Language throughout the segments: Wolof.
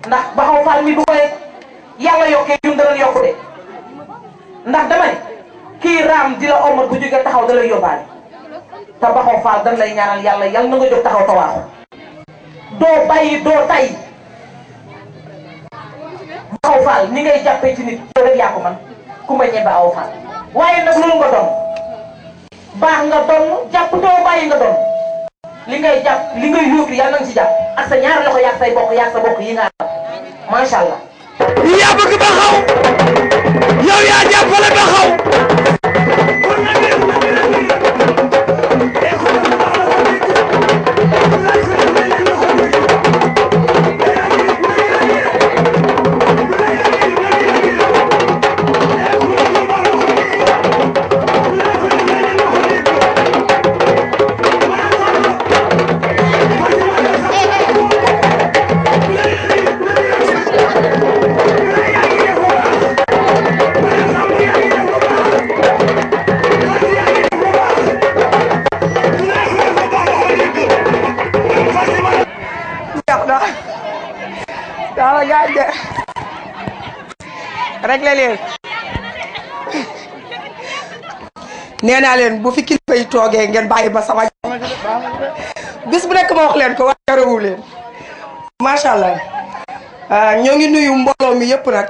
ndax Baxaw Fall mi bu ko yàlla yokkee ñun danañ yokku de ndax dama ne kii raam di la omat bu jógee taxaw da lay yóbbaale te Baxaw Fall dañ lay ñaanal yàlla yàlla na nga jóg taxaw tawaaxu doo bàyyi doo tay Baxaw Fall ni ngay jàppee ci nit yow rek yaa ko man ku ma ñebe aw Fall waaye nag loolu nga doon baax nga doon jàpp doo bàyyi nga doon li ngay jàpp li ngay yóotu yàlla na nga si jàpp ak sa ñaari loxo yaag say bokk yaag sa bokk yi nga am macha allah. yaa bëgg Baxaw yow yaa jàppale Baxaw. réglé leen nee naa leen bu fi kilifa yi toogee ngeen bàyyi ba sama bis bu nekk ma wax leen ko wax rewu leen macha allah ñoo ngi nuyu mbooloo mi yëpp nag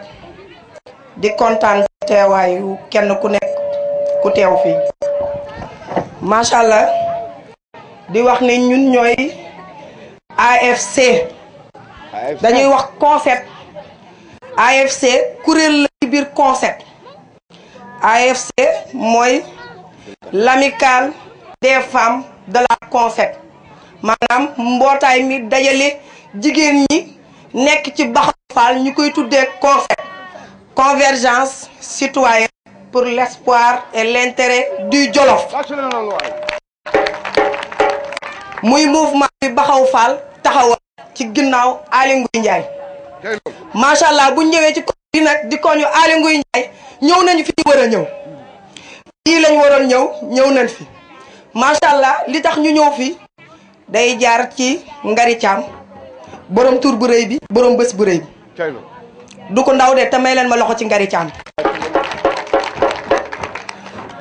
di kontaan teewaayu kenn ku nekk ku teew fii macha allah di wax ne ñun ñooy AFC dañuy wax concept AFC kuréel la ci biir concept AFC mooy l'amicale des femmes de la concept maanaam mbootaay mi dajale jigéen ñi nekk ci Baxaw Fall ñu koy tuddee concept convergence citoyenne pour l'espoir et l'intérêt du Jolof muy mouvement bi Baxaw Fall taxawal ci ginnaaw Aly Ngouille Ndiaye macha allah bu ñëwee ci di nag di ko ñu Aly Ngouille Ndiaye ñëw nañu fi ñu war a ñëw fii lañ waroon ñëw nañ fi macha allah li tax ñu ñëw fi day jaar ci Ngari Thiam borom tur bu rëy bi borom bés bu rëy bi du ko ndaw de te may leen ma loxo ci Ngari Thiam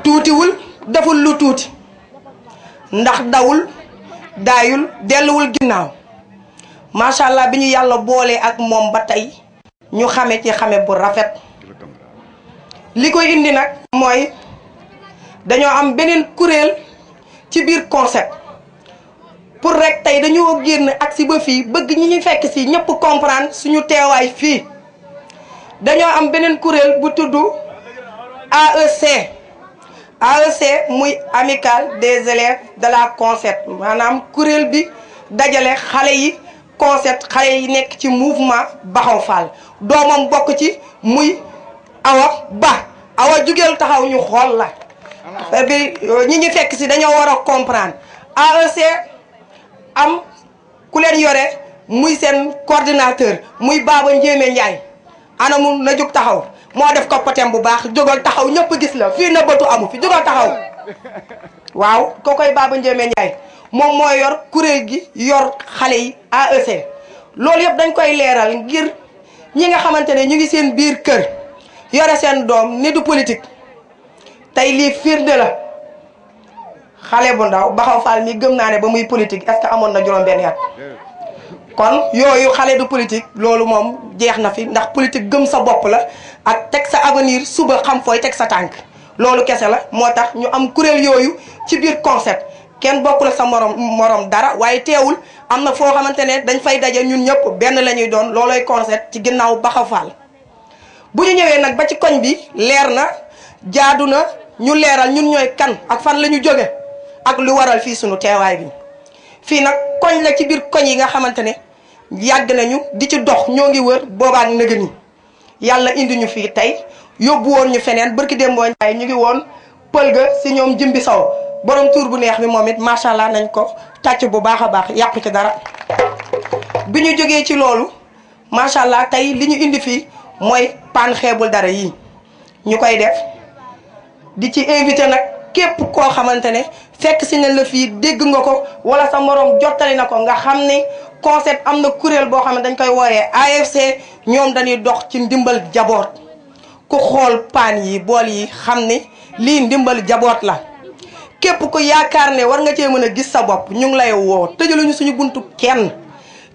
tuutiwul deful lu tuuti ndax dawul daayul delluwul ginnaaw macha allah bi ñu yàlla boolee ak moom ba tey ñu xame ci xame bu rafet li koy indi nag mooy dañoo am beneen kuréel ci biir concept pour rek tey dañoo génn ak si ba fii bëgg ñi ñu fekk si ñëpp comprendre suñu teewaay fii dañoo am beneen kuréel bu tudd AEC AEC muy amicale des élèves de la concept maanaam kuréel bi dajale xale yi concept xale yi nekk ci mouvement Baxaw Fall doomam bokk ci muy Awa Ba Awa jugeel taxaw ñu xool la bi ñi ñu fekk si dañoo war a comprendre AEC am ku leen yore muy seen coordinateur muy Baba Ndiémé Ndiaye anamu na jóg taxaw moo def koppatem bu baax jógal taxaw ñëpp gis la fii na bëtu amu fi jógal taxaw waaw koo koy Baba Ndiémé Ndiaye moom moo yor kuréel gi yor xale yi AEC loolu yëpp dañ koy leeral ngir ñi nga xamante ne ñu ngi seen biir kër yore seen doom ni du politique tey lii firnde la xale bu ndaw Baxaw Fall mi gëm naa ne ba muy politique est-ce que amoon na juróom-benn at kon yooyu xale du politique loolu moom jeex na fi ndax politique gëm sa bopp la ak teg sa avenir suba xam fooy teg sa tànk loolu kese la moo tax ñu am kuréel yooyu ci biir concept kenn bokkul sa morom dara waaye teewul am na foo xamante ne dañ fay daje ñun ñëpp benn la ñuy doon loolooy concept ci ginnaaw Baxaw Fall bu ñu ñëwee nag ba ci koñ bi leer na jaadu na ñu leeral ñun ñooy kan ak fan la ñu jóge ak lu waral fii sunu teewaay bi fii nag koñ la ci biir koñ yi nga xamante ne yàgg nañu di ci dox ñoo ngi wër boobaak nëgë ni yàlla indi ñu fii tey yóbbu woon ñu feneen barki démboo Njaay ñu ngi woon pël ga si ñoom jëmbi saw borom tuur bu neex bi moom it macha allah nañ ko tàcc bu baax a baax yàqu ci dara bi ñu jógee ci loolu macha allah tey li ñu indi fii mooy paan xeebul dara yii ñu koy def di ci invité nag képp koo xamante ne fekk si ne la fii dégg nga ko wala sa morom jottali na ko nga xam ni concept am na kuréel boo xam ne dañ koy wooyee AFC ñoom dañuy dox ci ndimbal jaboot ku xool paan yi bool yi xam ni lii ndimbal jaboot la képp ku yaakaar ne war nga cee mën a gis sa bopp ñu ngi lay woo tëjaluñu suñu buntu kenn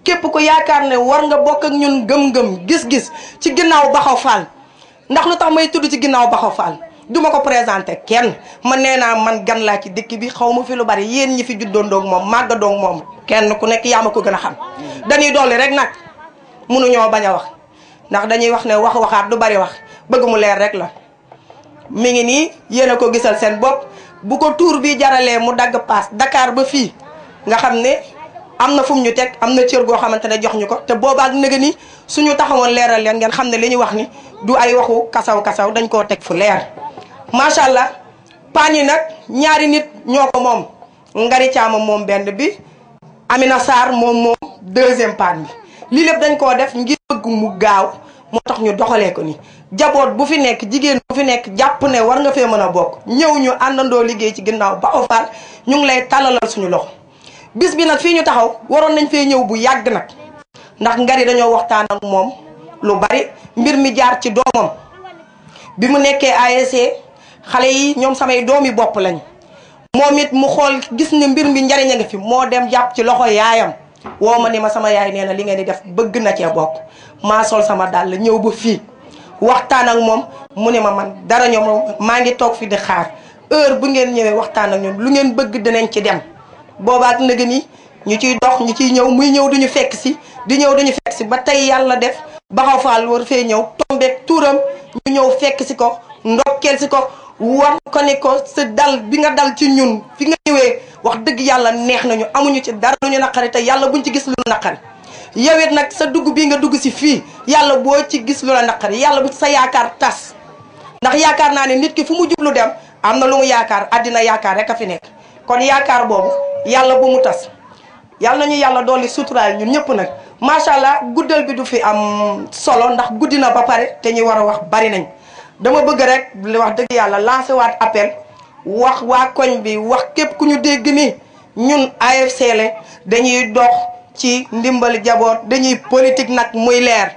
képp ku yaakaar ne war nga bokk ak ñun gëm-gëm gis-gis ci ginnaaw Baxaw Fall ndax lu tax may tudd ci ginnaaw Baxaw Fall duma ko présenté kenn man nee naa man gan laa ci dëkk bi xaw ma fi lu bari yéen ñi fi juddoondoog moom màggandoog moom kenn ku nekk yaa ma ko gën a xam dañuy dolli rek nag mënuñoo bañ a wax ndax dañuy wax ne waxaat du bari wax bëgg mu leer rek la mi ngi nii yéen a ko gisal seen bopp bu ko tuur bi jaralee mu dagg paas Dakar ba fii nga xam ne am na fu mu ñu teg am na cër goo xamante ne jox ñu ko te boobaak nëga ni suñu taxawoon leeral leen ngeen xam ne li ñu wax ni du ay waxu kasaw dañ koo teg fu leer macha allah paan yi nag ñaari nit ñoo ko moom Ngari Caama moom benn bi Amina Sarr moom deuxième paan bi lii lépp dañ koo def ngir bëgg mu gaaw moo tax ñu doxalee ko ni jaboot bu fi nekk jigéen bu fi nekk jàpp ne war nga fee mën a bokk ñëw ñu àndandoo liggéey ci ginnaaw Baxaw Fall ñu ngi lay tàllalal suñu loxo bis bi nag fii ñu taxaw waroon nañ fee ñëw bu yàgg nag ndax Ngari dañoo waxtaan ak moom lu bari mbir mi jaar ci doomam bi mu nekkee ASC xale yi ñoom samay doomi bopp lañ moom it mu xool gis ne mbir mi njariñ a ngi fi moo dem jàpp ci loxo yaayam woo ma ni ma sama yaay nee na li ngeen di def bëgg na cee bokk maa sol sama dàll ñëw ba fii waxtaan ak moom mu ne ma man dara ñoom maa ngi toog fi di xaar heure bu ngeen ñëwee waxtaan ak ñoom lu ngeen bëgg dinañ ci dem boobaak nëgë ni ñu ciy dox ñu ciy ñëw muy ñëw duñu fekk si di ñëw duñu fekk si ba tey yàlla def Baxaw Fall war fee ñëw tombeek tuuram ñu ñëw fekk si ko ndokkeel si ko war ko ne ko sa dal bi nga dal ci ñun fi nga ñëwee wax dëgg yàlla neex nañu amuñu ci dara lu ñu naqari te yàlla buñ ci gis lu naqari yow it nag sa dugg bii nga dugg si fii yàlla boo ci gis lu la naqari yàlla bu ci sa yaakaar tas ndax yaakaar naa ne nit ki fu mu jublu dem am na lu mu yaakaar àddina yaakaar rek a fi nekk kon yaakaar boobu yàlla bu mu tas yàlla nañu yàlla dolli suturaal ñun ñëpp nag macha allah guddal bi du fi am solo ndax guddi na ba pare te ñu war a wax bari nañ dama bëgg rek wax dëgg yàlla lancé waat appel wax waa koñ bi wax képp ku ñu dégg ni ñun AFC la dañuy dox ci ndimbal jaboot dañuy politique nag muy leer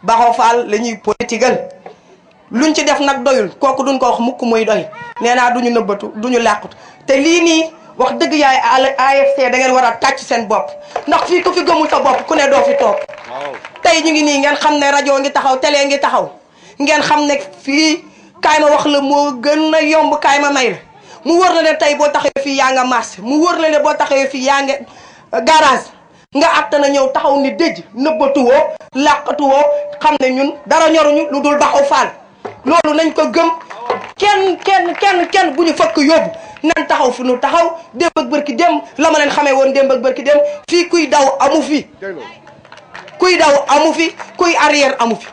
Baxaw Fall la ñuy politiqueal luñ ci def nag doyul kooku duñ ko wax mukk muy doy nee naa duñu nëbbatu duñu làqut te lii nii wax dëgg yaay AFC da ngeen war a tàcc seen bopp ndax fii ku fi gëmul sa bopp ku ne doo fi toog tey ñu ngi nii ngeen xam ne rajo ngi taxaw télé ngi taxaw ngeen xam ne fii kaay ma wax la moo gën a yomb kaay ma may la mu wër la ne tey boo taxee fii yaa nga marché mu wër la ne boo taxee fii yaa nga garage nga àttana ñëw taxaw ni dëj nëbbatuwoo làqatuwoo xam ne ñun dara ñoruñu lu dul Baxaw Fall loolu nañ ko gëm kenn bu ñu fakk yóbbu nan taxaw fu nu taxaw démb ak bërki dem la ma leen xamee woon démb ak bërki dem fii kuy daw amu fi kuy daw amu fi kuy arrière amu fi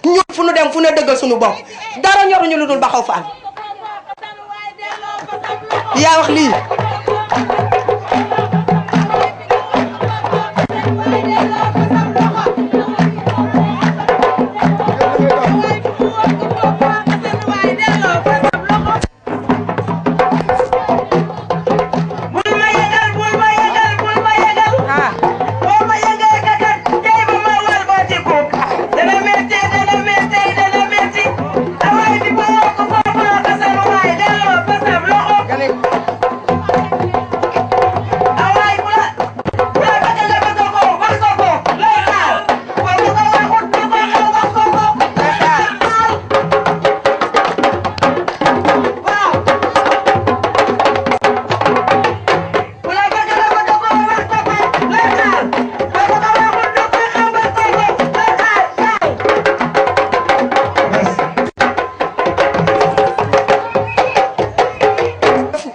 ñun fu nu dem fu ne dëggal suñu bopp dara ñoruñu lu dul Baxaw Fall yaa wax lii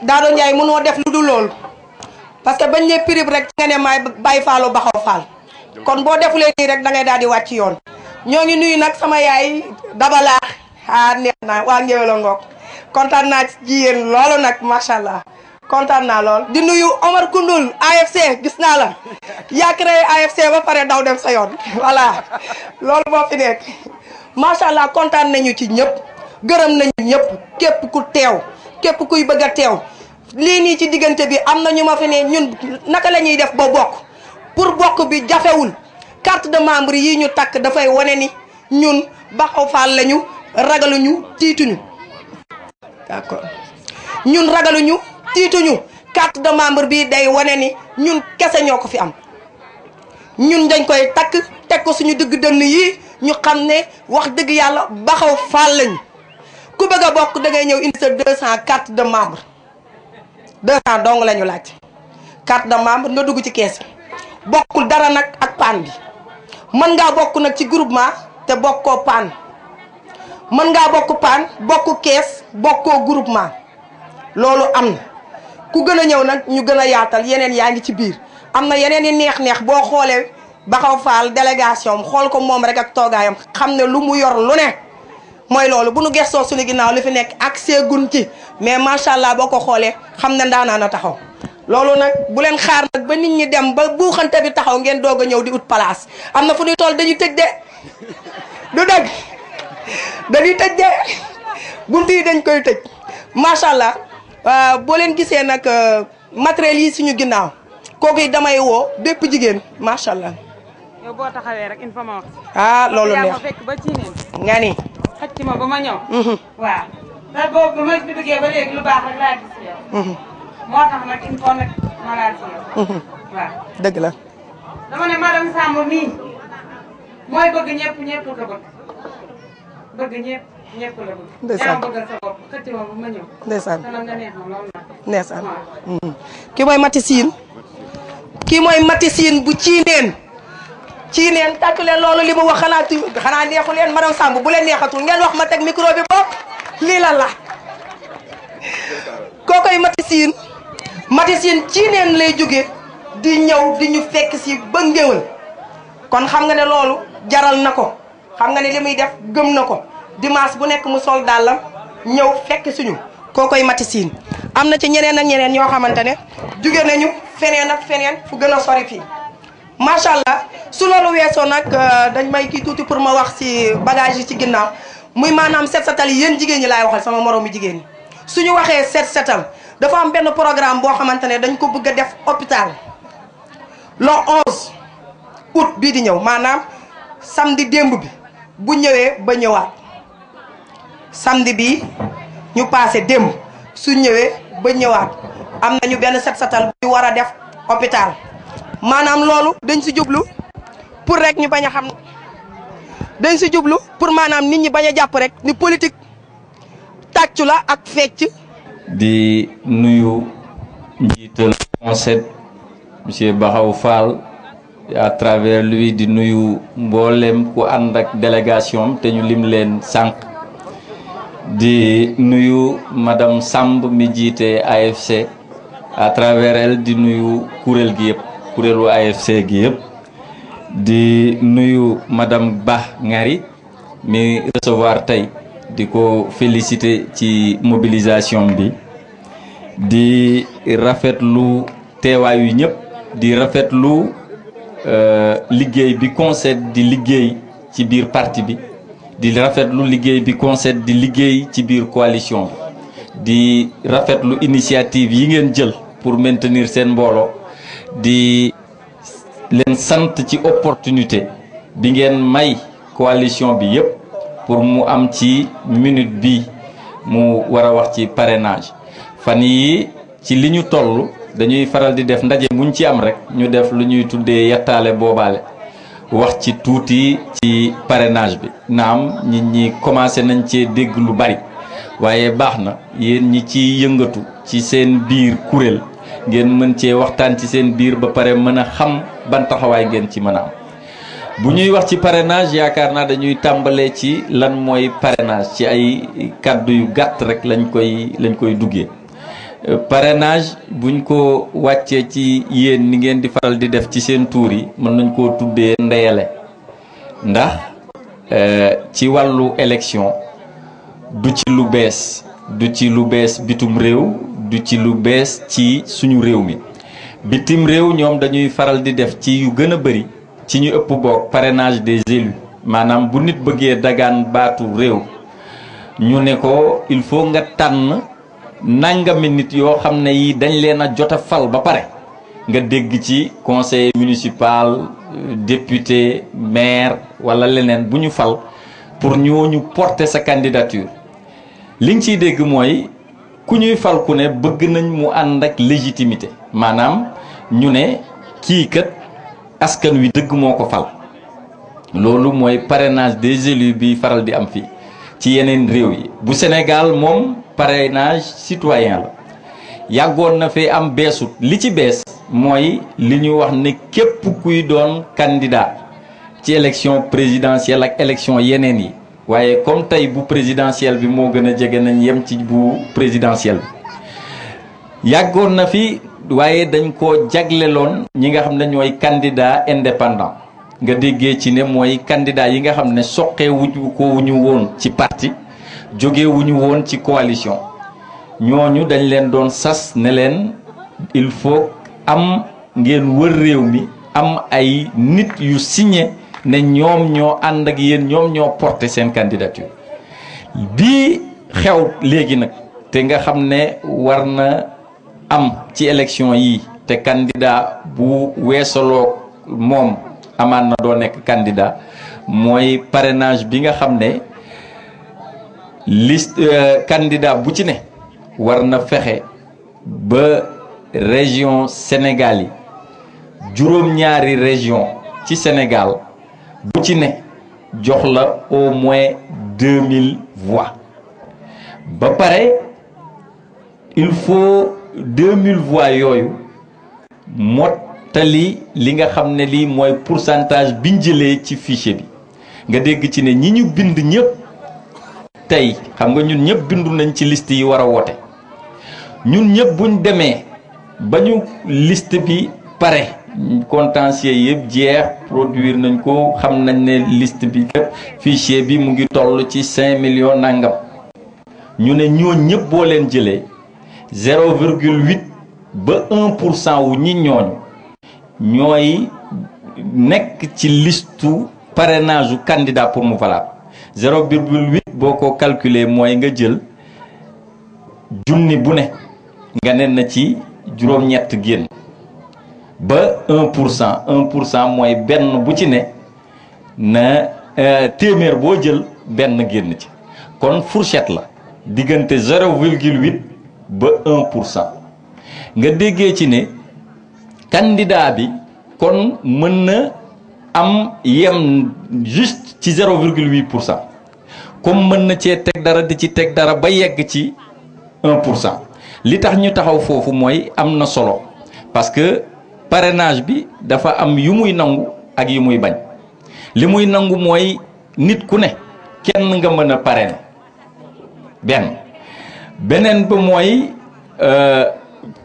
Daado Ndiaye mënoo def lu dul loolu parce que bañ ne prib rek nga ne maay Baye Fallu Baxaw Fall kon boo defulee nii rek da ngay daal di wàcc yoon ñoo ngi nuyu nag sama yaay dabalaax neex naa waa ngéwéla ngoog kontaan naa ci yéen loolu nag macha allah kontaan naa lool di nuyu Omar Koundoul AFC gis naa la yaa créé AFC ba pare daw dem sa yoon voilà loolu moo fi nekk macha allah kontaan nañu ci ñëpp gërëm nañu ñëpp képp ku teew képp kuy bëgg a teew lii nii ci diggante bi am na ñu ma fi ne ñun naka la ñuy def ba bokk pour bokk bi jafewul carte de membre yi ñu takk dafay wane ni ñun Baxaw Fall lañu ragaluñu tiituñu d'accord ñun ragaluñu tiituñu carte de membre bi day wane ni ñun kese ñoo ko fi am ñun dañ koy takk teg ko suñu digg dënn yi ñu xam ne wax dëgg yàlla Baxaw Fall lañu ku bëgg a bokk da ngay ñëw indi sa 200 carte de membre 200 dong la ñu laaj carte de membre nga dugg ci kees bi bokkul dara nag ak paan bi mën ngaa bokk nag ci groupement te bokkoo paan mën ngaa bokk paan bokk kees bokkoo groupement loolu am na ku gën a ñëw nag ñu gën a yaatal yeneen yaa ngi ci biir am na yeneen i neex-neex boo xoolee Baxaw Fall délégation xool ko moom rek ak toogaayam xam ne lu mu yor lu ne mooy loolu bu nu gestoo suñu ginnaaw li fi nekk ak seegun ci mais macha allah boo ko xoolee xam ne ndaanaan a taxaw loolu nag bu leen xaar nag ba nit ñi dem ba buuxante bi taxaw ngeen doog a ñëw di ut place am na fu ñuy toll dañuy tëj de du dëgg dañuy tëj de bunt yi dañ koy tëj macha allah boo leen gisee nag matériel yi suñu ginnaaw kooku yi damay woo bépp jigéen macha allah. yow boo taxawee rek il faut ma wax. ah loolu neex yaa ma fekk ba ci neen. nga ni. xëcc ma ba ma ñëw. waaw. ndax boobu ba ma duggee ba léegi lu baax rek laa gis yow. moo tax nag il faut nag ma laal si yow. waaw. dëgg la. dama ne madame Samb mii mooy bëgg ñëpp ñëpp ko bëgg. bëgg ñëpp ñëpp la bëgg. ndeysaan yaa ma bëggal sa bopp xëcc ma ba ma ñëw. ndeysaan te nag nga neex ma loolu nag. ndeysaan. ki mooy Mati Siin. kii mooy Mati Siin bu ciineen. ciineen tàccu leen loolu li mu wax xanaa neexu leen madame Samb bu leen neexatul ngeen wax ma teg micro bi bopp lii la la. kookoy Mati Siin. Mati Siin ciineen lay jóge di ñëw di ñu fekk si ba ngéwël kon xam nga ne loolu jaral na ko xam nga ne li muy def gëm na ko dimanche bu nekk mu sol dàllam ñëw fekk suñu kookoy Mati Siin. am na ci ñeneen ak ñeneen ñoo xamante ne jóge nañu feneen ak feneen fu gën a sori fii macha allah su loolu weesoo nag dañ may kii tuuti pour ma wax ci bagage yi ci ginnaaw muy maanaam set setal yi yéen jigéen ñi laay waxal sama moroomi jigéen ñi suñu waxee set setal dafa am benn programme boo xamante ne dañ ko bëgg a def hôpital le 11 août bii di ñëw maanaam samedi démb bi bu ñëwee ba ñëwaat samedi bi ñu passé démb su ñëwee ba ñëwaat am nañu benn set setal bu war a def hôpital maanaam loolu dañ si jublu pour rek ñu bañ a xam dañ si jublu pour maanaam nit ñi bañ a jàpp rek ni politique tàccu la ak fecc. di nuyu njiital conseil monsieur Baxaw Fall à travers lui di nuyu mboolem ku ànd ak délégation te ñu lim leen sànq di nuyu madame Samb mi jiite AFC à travers elle di nuyu kuréel gi yëpp kuréelu AFC gi yëpp di nuyu madame Ba Ngari mi recevoir tey di ko féliciter ci mobilisation bi di rafetlu teewaayu ñëpp di rafetlu liggéey bi conseil di liggéey ci biir parti bi di rafetlu liggéey bi conseil di liggéey ci biir coalition bi di rafetlu initiative yi ngeen jël pour maintenir seen mbooloo di leen sant ci opportunité bi ngeen may coalition bi yëpp pour mu am ci minute bi mu war a wax ci parrainage fan yi ci li ñu toll dañuy faral di def ndaje muñ ci am rek ñu def lu ñuy tuddee yettaale boobaale wax ci tuuti ci parrainage bi naam nit ñi commencé nañ cee dégg lu bari waaye baax na yéen ñi ci yëngatu ci seen biir kuréel ngeen mën cee waxtaan ci seen biir ba pare mën a xam ban taxawaay ngeen ci mën a am bu ñuy wax ci parrainage yaakaar naa dañuy tàmbalee ci lan mooy parrainage ci ay kàddu yu gàtt rek lañ koy duggee parrainage buñ ko wàccee ci yéen ni ngeen di faral di def ci seen tuur yi mën nañ koo tuddee ndeyale ndax ci wàllu élection du ci lu bees bitum réew du ci lu bees ci suñu réew mi bitim réew ñoom dañuy faral di def ci yu gën a bëri ci ñu ëpp boog parrainage des élus maanaam bu nit bëggee dagaan baatu réew ñu ne ko il faut nga tànn nangami nit yoo xam ne yi dañ leen a jot a fal ba pare nga dégg ci conseil municipal député maire wala leneen bu ñu fal pour ñooñu porter sa candidature li nga ciy dégg mooy ku ñuy fal ku ne bëgg nañ mu ànd ak légitimité maanaam ñu ne kii kat askan wi dëgg moo ko fal loolu mooy parrainage des élus bi faral di am fii ci yeneen réew yi bu Sénégal moom parrainage citoyen la yàggoon na fee am beesut li ci bees mooy li ñu wax ne képp kuy doon candidat ci élection présidentielle ak élection yeneen yi waaye comme tey bu présidentielle bi moo gën a jege nañ yem ci bu présidentielle bi yàggoon na fi waaye dañ ko jagleloon ñi nga xam ne ñooy candidat indépendant nga déggee ci ne mooy candidat yi nga xam ne soqee wuñu ko wuñu woon ci parti jóge wuñu woon ci coalition ñooñu dañ leen doon sas ne leen il faut am ngeen wër réew mi am ay nit yu signé ne ñoom ñoo ànd ak yéen ñoom ñoo porté seen candidature bii xew léegi nag te nga xam ne war na am ci élection yi te candidat bu weesaloo moom amaan na doo nekk candidat mooy parrainage bi nga xam ne liste candidat bu ci ne war na fexe ba région Sénégal yi juróom-ñaari région ci Sénégal bu ci ne jox la au moins 2000 voix ba pare il faut 2000 voix yooyu mottali li nga xam ne lii mooy pourcentage biñ jëlee ci fichier bi nga dégg ci ne ñi ñu bind ñëpp tey xam nga ñun ñëpp bindu nañ ci liste yi war a wote ñun ñëpp buñ demee ba ñu liste bi pare contentieux yëpp jeex produire nañ ko xam nañ ne liste bi kat fichier bi mu ngi toll ci 5 millions nangam ñu ne ñoo ñëpp boo leen jëlee 0,8 ba 1% wu ñi ñooñu ñooy nekk ci listu parrainage u candidat pour mu valable 0,8 boo ko calculer mooy nga jël junni bu ne nga ne na ci juróom-ñett génn ba 1% mooy benn bu ci ne na téeméer boo jël benn génn ci kon fourchette la diggante 0,8 ba 1% nga déggee ci ne candidat bi kon mën na am yem juste ci 0,8% comme mën na cee teg dara di ci teg dara ba yegg ci 1% li tax ñu taxaw foofu mooy am na solo parce que parrainage bi dafa am yu muy nangu ak yu muy bañ li muy nangu mooy nit ku ne kenn nga mën a parrainer beneen ba mooy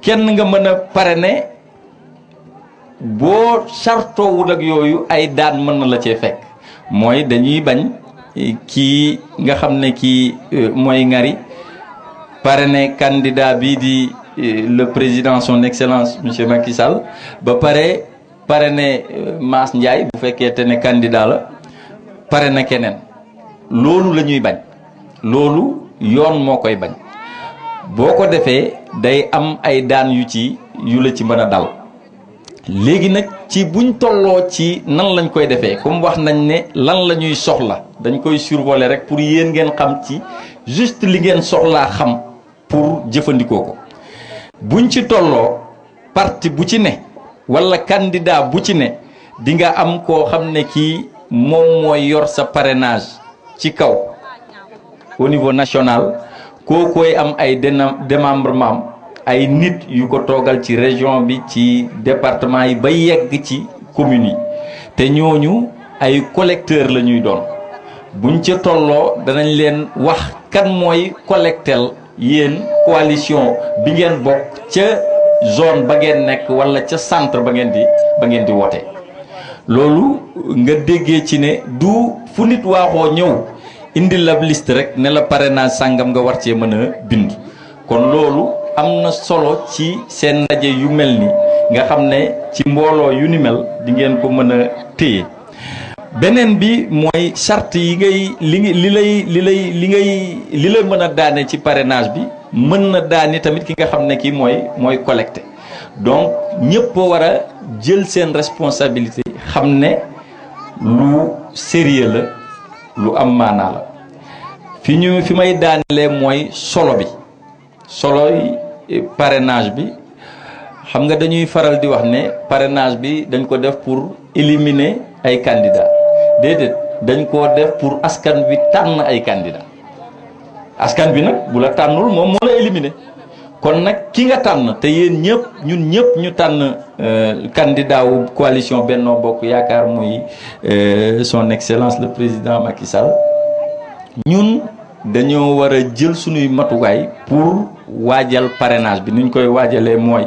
kenn nga mën a parrainer boo sartoowul ak yooyu ay daan mën na la cee fekk mooy dañuy bañ kii nga xam ne kii mooy ngari parrainer candidat bi di le président son excellence monsieur Macky Sall ba pare parrainer Mass Ndiaye bu fekkee te ne candidat la parrainer keneen loolu la ñuy bañ loolu yoon moo koy bañ boo ko defee day am ay daan yu la ci mën a dal léegi nag ci buñ tolloo ci nan lañ koy defee comme wax nañ ne lan la ñuy soxla dañ koy survoler rek pour yéen ngeen xam ci juste li ngeen soxlaa xam pour jëfandikoo ko buñ ci tolloo parti bu ci ne wala candidat bu ci ne di nga am koo xam ne kii moom mooy yor sa parrainage ci kaw au niveau national koo koy am ay démembrement ay nit yu ko toogal ci région bi ci département yi ba yegg ci communes yi te ñooñu ay collecteur la ñuy doon buñ ca tolloo danañ leen wax kan mooy collectel yéen coalition bi ngeen bokk ca zone ba ngeen nekk wala ca centre ba ngeen di wote loolu nga déggee ci ne du fu nit waaxoo ñëw indi la liste rek ne la parrainage sàngam nga war cee mën a bind kon loolu am na solo ci seen ndaje yu mel ni nga xam ne ci mbooloo yu ni mel di ngeen ko mën a téye beneen bi mooy charte yi ngay li lay mën a daane ci parrainage bi mën na daani tamit ki nga xam ne kii mooy collecté. Donc ñëpp war a jël seen responsabilité xam ne lu sérieux la lu am maanaa la fi may daanelee mooy solo parrainage bi xam nga dañuy faral di wax ne parrainage bi dañ ko def pour éliminer ay candidats déedéet dañ koo def pour askan bi tànn ay candidats askan bi nag bu la tànnul moom moo la éliminer kon nag ki nga tànn te yéen ñëpp ñun ñëpp ñu tànn candidat wu coalition Benno Bokk Yaakaar muy son excellence le président Macky Sall ñun dañoo war a jël suñuy matuwaay pour waajal parrainage bi ni ñu koy waajalee mooy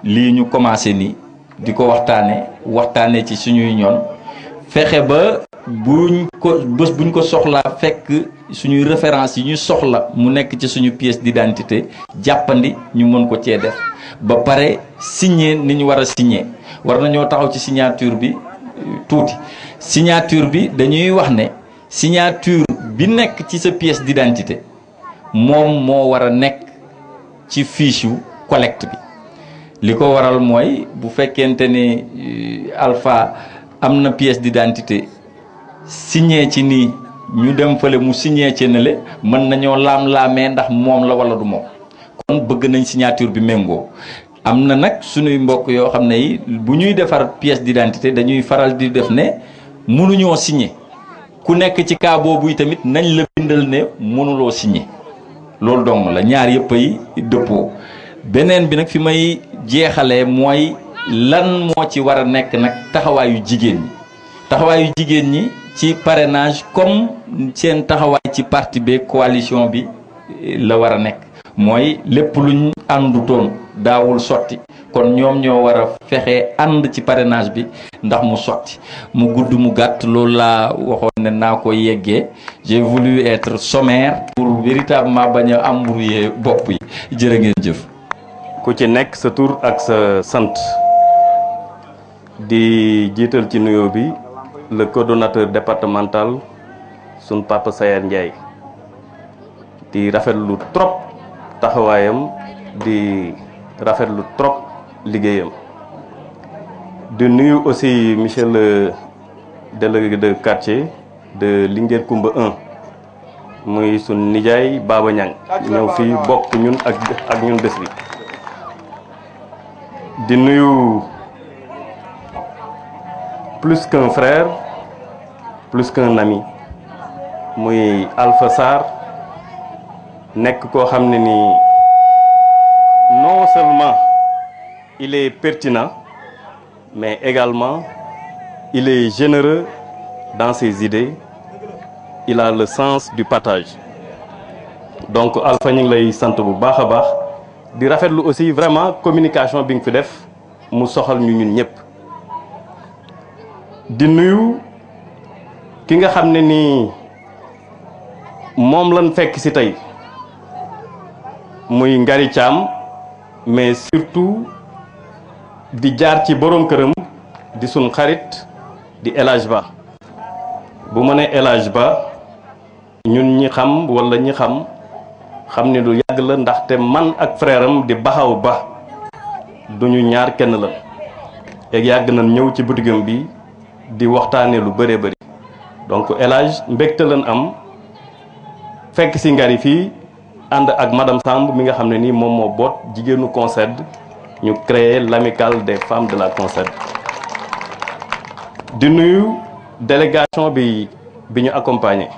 lii ñu commencé nii di ko waxtaanee ci suñuy ñoon fexe ba buñ ko soxlaa fekk suñuy référence yi ñu soxla mu nekk ci suñu pièce d'identité jàppandi ñu mën ko cee def ba pare signer ni ñu war a signer war nañoo taxaw ci signature bi tuuti signature bi dañuy wax ne signature bi nekk ci sa pièce d'identité moom moo war a nekk ci fiche yu collecte bi li ko waral mooy bu fekkente ne Alpha am na pièce d'identité signé ci nii ñu dem fële mu signé ci nele mën nañoo laam-laamee ndax moom la wala du moom kon bëgg nañ signature bi méngoo am na nag suñuy mbokk yoo xam ne yi bu ñuy defar pièce d'identité dañuy faral di def ne mënuñoo signé ku nekk ci cas boobu tamit nañ la bindal ne mënuloo signé loolu dong la ñaar yëpp ay dëppoo beneen bi nag fi may jeexalee mooy lan moo ci war a nekk nag taxawaayu jigéen ñi ci parrainage comme seen taxawaay ci parti bi coalition bi la war a nekk mooy lépp luñ àndutoon daawul sotti kon ñoom ñoo war a fexe ànd ci parrainage bi ndax mu sotti mu gudd mu gàtt loolu laa waxoon ne naa ko yeggee j'ai voulu être sommaire pour véritablement bañ a embrouiller bopp yi jërë ngeen jëf. ku ci nekk sa tur ak sa sant di jiital ci nuyoo bi le coordonnateur départemental sun papa Sayer Ndiaye di rafetlu trop taxawaayam di rafetlu trop liggéeyam di nuyu aussi monsieur le délégué de quartier de Linguère Coumba 1 muy sun nijaay Baba Niang ñëw fii bokk ñun ak ñun bés bi di nuyu plus qu'un frère plus qu'un ami muy Alpha Sarr nekk koo xam ne ni non seulement il est pertinent mais également il est généreux dans ses idées il a le sens du partage donc Alpha ñu ngi lay sant bu baax a baax di rafetlu aussi vraiment communication bi nga fi def mu soxal ñu ñun ñëpp di nuyu ki nga xam ne nii moom lañ fekk ci tey muy Ngari Thiam mais surtout di jaar ci borom këram di sun xarit di El Hadj Ba bu ma nee El Hadj Ba ñun ñi xam walla ñi xam ne lu yàgg la ndaxte man ak frère am di Baxaw Ba duñu ñaar kenn la et yàgg nañ ñëw ci butigam bi di waxtaanee lu bëree bëri donc El Hadj mbégte lañ am fekk ci Ngari fii ànd ak madame Samb mi nga xam ne nii moom moo boot jigéenu CONCED ñu créer l'amicale des femmes de la CONCED di nuyu délégation bi ñu accompagner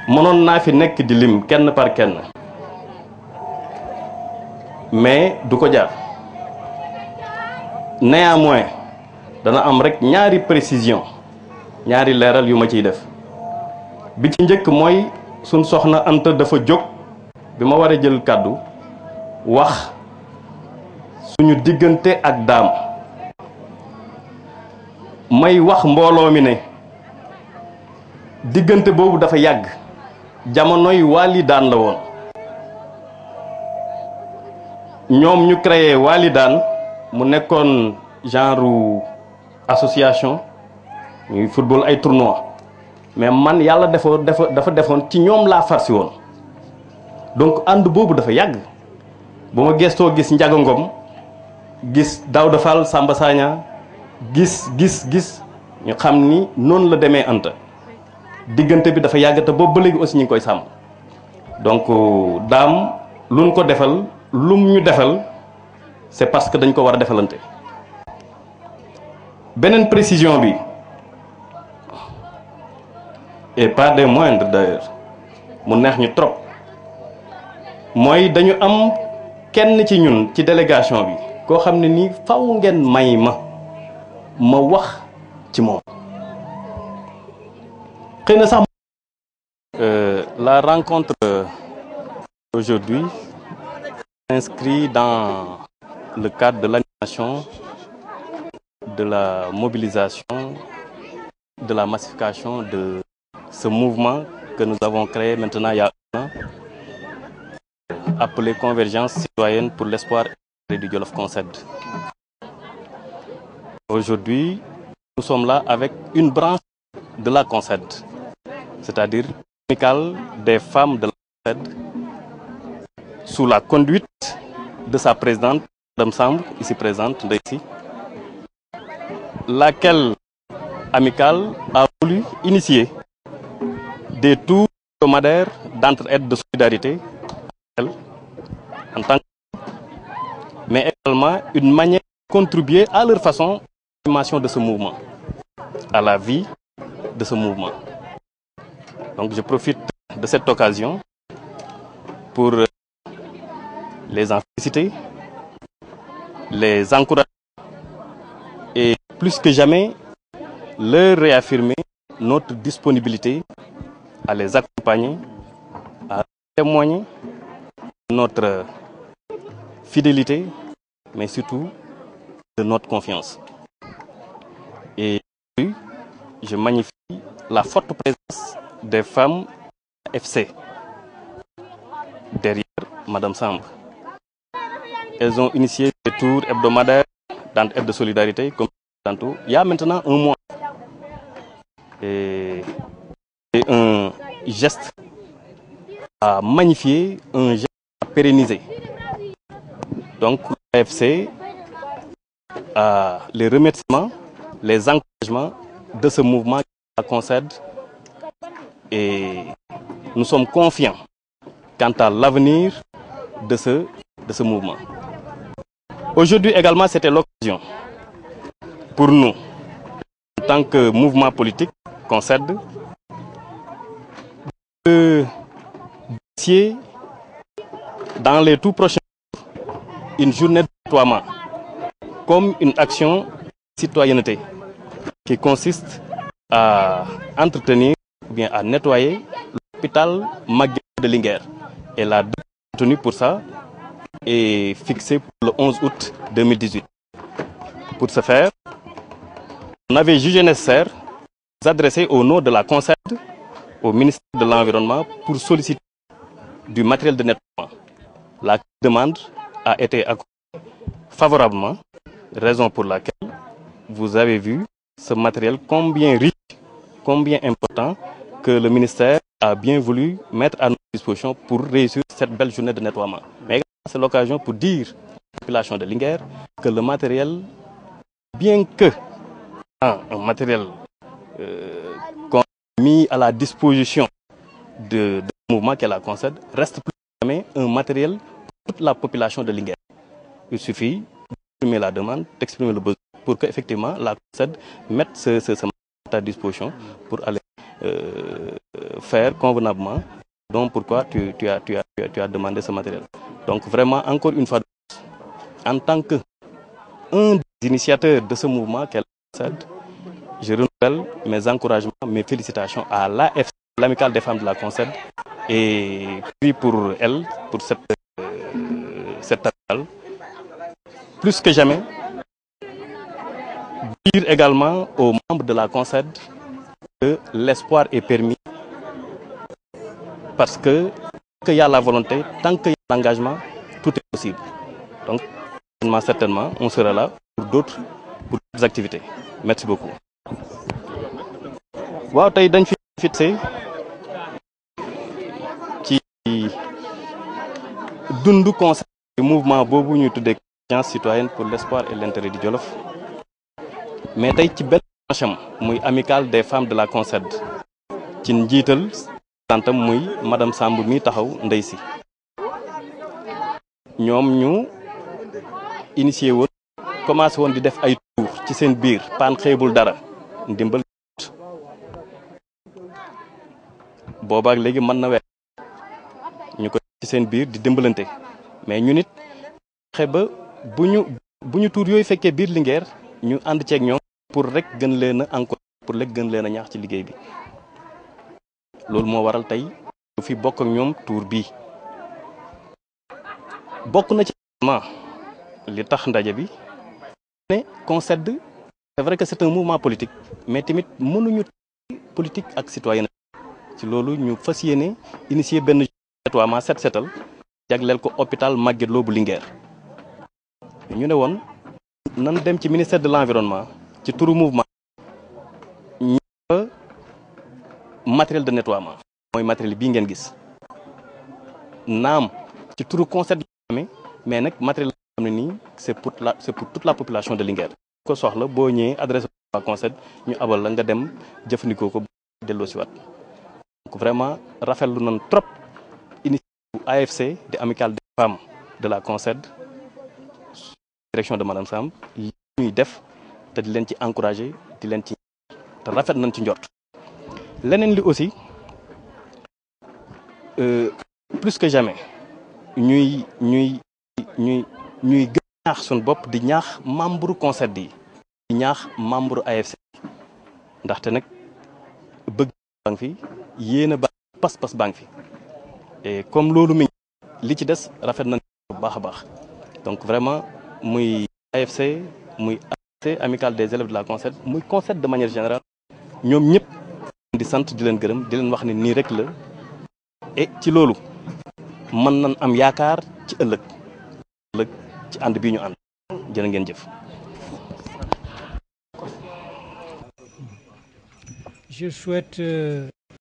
mënoon naa fi nekk di lim kenn par kenn mais du ko jaar néanmoins dana am rek ñaari précision ñaari leeral yu ma ciy def bi ci njëkk mooy suñ soxna Anta dafa jóg bi ma war a jël kàddu wax suñu diggante ak daam may wax mbooloo mi ne diggante boobu dafa yàgg jamonoy Wali Daan la woon ñoom ñu créé Wali Daan mu nekkoon genre association ñuy football ay tournoi mais man yàlla dafa defoon ci ñoom laa farsi woon donc ànd boobu dafa yàgg bu ma gestoo gis Ndiaga Ngom gis Daouda Fall Samba Sagna gis ñu xam ni noonu la demee Anta diggante bi dafa yàgg te boobu ba léegi aussi ñu ngi koy sàmm donc daam lu ñu ko defal lum ñu defal c'est parce que dañ ko war a defalante. beneen précision bi et pas des moindres d'ailleurs mu neex ñu trop mooy dañu am kenn ci ñun ci délégation bi koo xam ne nii faw ngeen may ma wax ci moom xëy na sax la rencontre aujourd'hui s'inscrit dans le cadre de l'animation de la mobilisation de la massification de ce mouvement que nous avons créé maintenant il y a un an appelé Convergence citoyenne pour l'espoir et du Jolof Conced. Aujourd'hui, nous sommes là avec une branche de la Conced, c'est-à-dire l'amicale des femmes de la Conced, sous la conduite de sa présidente, Madame Samb, ici présente, ici, laquelle amicale a voulu initier des tours hebdomadaires d'entraide de solidarité en tant que, mais également une manière de contribuer à leur façon à l'animation de ce mouvement, à la vie de ce mouvement. Donc je profite de cette occasion pour les en féliciter, les encourager et plus que jamais leur réaffirmer notre disponibilité à les accompagner, à témoigner de notre fidélité, mais surtout de notre confiance. Et je magnifie la forte présence des femmes FC derrière Madame Samb. Elles ont initié des tours hebdomadaires d'entraide de solidarité, comme tantôt, il y a maintenant un mois. Et c'est un geste à magnifier, un geste à pérenniser. Donc l'AFC a les remerciements, les encouragements de ce mouvement qui la concède et nous sommes confiants quant à l'avenir de ce mouvement. Aujourd'hui également, c'était l'occasion pour nous, en tant que mouvement politique, concède, de initier dans les tout prochains jours une journée de nettoiement comme une action de citoyenneté qui consiste à entretenir ou bien à nettoyer l'hôpital Magatte de Linguère. Et la date tenue pour ça est fixée pour le 11 août 2018. Pour ce faire, on avait jugé nécessaire de nous adresser au nom de la Conced au ministère de l'Environnement pour solliciter du matériel de nettoiement. La demande a été accueillie favorablement, raison pour laquelle vous avez vu ce matériel combien riche, combien important que le ministère a bien voulu mettre à notre disposition pour réussir cette belle journée de nettoiement. Mais c'est l'occasion pour dire à la population de Linguère que le matériel, bien que un matériel qu'on a mis à la disposition de mouvement qu'elle a concède, reste plus que jamais un matériel pour toute la population de Linguère. Il suffit d'exprimer la demande, d'exprimer le besoin pour qu'effectivement la concède mette ce matériel à disposition pour aller faire convenablement. Donc pourquoi tu as demandé ce matériel. Donc vraiment, encore une fois, en tant qu'un des initiateurs de ce mouvement qu'elle concède, je renouvelle mes encouragements, mes félicitations à l'AFC, l'amicale des femmes de la Concède, et puis pour elle, pour cette amicale. Plus que jamais, dire également aux membres de la Concède que l'espoir est permis parce que tant qu'il y a la volonté, tant qu'il y a l'engagement, tout est possible. Donc, certainement, on sera là pour d'autres activités. Merci beaucoup. Waaw tey dañ fi fixé ci dund conseil mouvement boobu ñuy tuddee conscience citoyenne pour l'espoir et l'intérêt du Jolof mais tey ci benn branche muy amicale des femmes de la CONCED ci njiital santam muy madame Samb mi taxaw ndey si ñoom ñu initié woon commencé woon di def ay tour ci seen biir paan xeebul dara ndimbal boobaak léegi mën na weer ñu ko ci seen biir di dimbalante mais ñu nit xe ba bu ñu tuur yooyu fekkee biir Linguère ñu ànd ceeg ñoom pour rek gën leen a encore pour rek gën leen a ñaax ci liggéey bi loolu moo waral tey lu fi bokk ak ñoom tuur bii bokk na ci li tax ndaje bi ne CONCED c'est vrai que c'est un mouvement politique mais tamit mënuñu politique ak citoyen ci loolu ñu fas yéene initier benn nettoiement set setal jagleel ko hôpital Magatte Lô bu Linguère ñu ne woon nan dem ci ministère de l'environnement ci turu mouvement ñu matériel de nettoiement mooy matériel bii ngeen gis naam ci turu CONCED mais nag matériel xam ne nii c'est pour toute la population de Linguère ko soxla boo ñëwee adresse à CONCED ñu abal la nga dem jëfandikoo ko delloo si waat donc vraiment rafetlu nañ trop initiative AFC di amicale des femmes de la CONCED direction de madame Samb li ñuy def te di leen ci encourager di leen ci te rafet nañ ci njort leneen li aussi plus que jamais ñuy gën a ñaax suñu bopp di ñaax membre CONCED yi di ñaax membre AFC ndaxte nag bëgg baa ngi fi yéen a ba pas-pas baa ngi fi et comme loolu mi li ci des rafet na bu baax a baax donc vraiment muy AFC muy AFC amicale des élèves de la CONCED muy CONCED de manière générale ñoom ñëpp di sant di leen gërëm di leen wax ne nii rek la et ci loolu mën nañ am yaakaar ci ëllëg ci ànd bii ñu ànd jërë ngeen jëf. Je souhaite